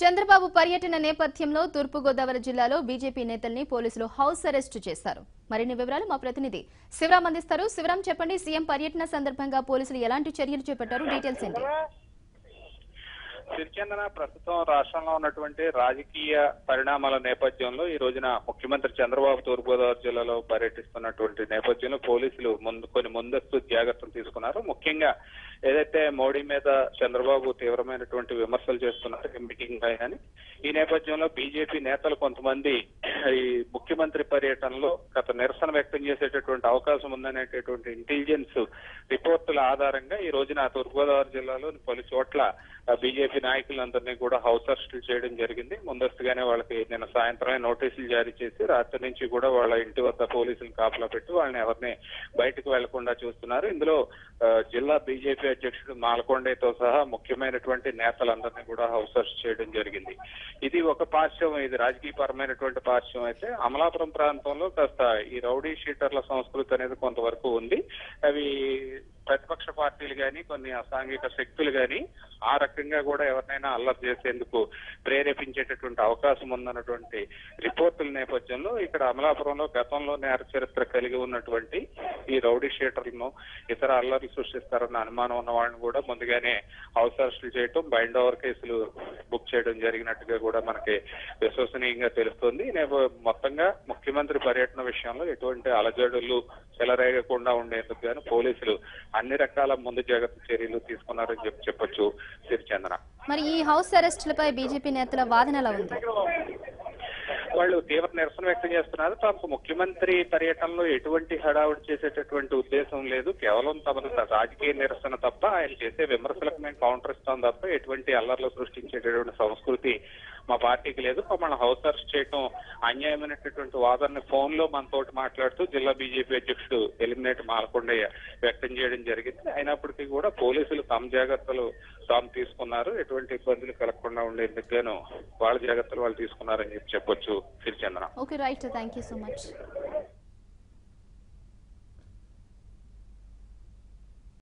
చంద్రబాబు పర్యటన నేపథ్యంలో తూర్పుగోదావరి జిల్లాలో బీజేపీ నేతల్ని పోలీసులు హౌస్ అరెస్ట్ చేశారు. మరిన్ని వివరాలు మా ప్రతినిధి శివరాం అందిస్తారు. శివరాం, చెప్పండి, సీఎం పర్యటన సందర్భంగా పోలీసులు ఎలాంటి చర్యలు చేపట్టారు? డీటెయిల్స్ ఏంటి? సిరిచందన ప్రస్తుతం రాష్ట్రంలో ఉన్నటువంటి రాజకీయ పరిణామాల నేపథ్యంలో ఈ రోజున ముఖ్యమంత్రి చంద్రబాబు తూర్పుగోదావరి జిల్లాలో పర్యటిస్తున్నటువంటి నేపథ్యంలో పోలీసులు కొన్ని ముందస్తు జాగ్రత్తలు తీసుకున్నారు. ముఖ్యంగా ఏదైతే మోడీ మీద చంద్రబాబు తీవ్రమైనటువంటి విమర్శలు చేస్తున్నారు మీటింగ్ అని, ఈ నేపథ్యంలో బీజేపీ నేతలు కొంతమంది ఈ ముఖ్యమంత్రి పర్యటనలో గత నిరసన వ్యక్తం చేసేటటువంటి అవకాశం ఉందనేటటువంటి ఇంటెలిజెన్స్ రిపోర్టుల ఆధారంగా ఈ రోజున తూర్పుగోదావరి జిల్లాలో పలు చోట్ల బీజేపీ నాయకులందరినీ కూడా హౌస్ అరెస్టులు చేయడం జరిగింది. ముందస్తుగానే వాళ్ళకి నిన్న సాయంత్రమే నోటీసులు జారీ చేసి రాత్రి నుంచి కూడా వాళ్ళ ఇంటి వద్ద పోలీసులు కాపలా పెట్టి వాళ్ళని ఎవరిని బయటకు వెళ్లకుండా చూస్తున్నారు. ఇందులో జిల్లా బీజేపీ అధ్యక్షుడు మాలకొండయ్యతో సహా ముఖ్యమైనటువంటి నేతలందరినీ కూడా హౌస్ అరెస్ట్ చేయడం జరిగింది. ఇది ఒక పార్శ్వం, ఇది రాజకీయపరమైనటువంటి పార్శ్వం అయితే అమలాపురం ప్రాంతంలో కాస్త ఈ రౌడీ షీటర్ల సంస్కృతి అనేది కొంతవరకు ఉంది. అవి ప్రతిపక్ష పార్టీలు గాని కొన్ని అసాంఘిక శక్తులు గాని ఆ రకంగా కూడా ఎవరినైనా అల్లరి చేసేందుకు ప్రేరేపించేటటువంటి అవకాశం ఉందన్నటువంటి రిపోర్టుల నేపథ్యంలో ఇక్కడ అమలాపురంలో గతంలో నేర చరిత్ర కలిగి ఉన్నటువంటి ఈ రౌడీ షీటర్లను ఇతర అల్లర్లు సృష్టిస్తారన్న అనుమానం ఉన్న వాళ్ళని కూడా ముందుగానే హౌస్ అరెస్టులు చేయటం, బైండ్ ఓవర్ కేసులు బుక్ చేయడం జరిగినట్టుగా కూడా మనకి విశ్వసనీయంగా తెలుస్తుంది. మొత్తంగా ముఖ్యమంత్రి పర్యటన విషయంలో ఎటువంటి అలజడులు చెలరేగకుండా ఉండేందుకు గాను పోలీసులు అన్ని రకాల ముందు జాగ్రత్త చర్యలు తీసుకున్నారని చెప్పొచ్చు. సిరిచందన, మరి ఈ హౌస్ అరెస్టులపై బీజేపీ నేతల వాదన ఎలా ఉంది? వాళ్ళు తీవ్ర నిరసన వ్యక్తం చేస్తున్నారు. తమకు ముఖ్యమంత్రి పర్యటనలో ఎటువంటి హడావుడి చేసేటటువంటి ఉద్దేశం లేదు, కేవలం తమ రాజకీయ నిరసన తప్ప ఆయన చేసే విమర్శలకు మేము కౌంటర్ ఇస్తాం తప్ప ఎటువంటి అల్లర్లు సృష్టించేటటువంటి సంస్కృతి మా పార్టీకి లేదు. మన హౌస్ అరెస్ట్ చేయడం అన్యాయమైనటువంటి వాదనని ఫోన్ లో మనతోటి మాట్లాడుతూ జిల్లా బీజేపీ అధ్యక్షుడు ఎలిమినేట్ మాలకొండయ్య వ్యక్తం చేయడం జరిగింది. అయినప్పటికీ కూడా పోలీసులు తమ జాగ్రత్తలు తాము తీసుకున్నారు. ఎటువంటి ఇబ్బందులు కలగకుండా ఉండేందుకు గాను వాళ్ళ జాగ్రత్తలు వాళ్ళు తీసుకున్నారని చెప్పొచ్చు. Sirichandana. Okay, right, thank you so much.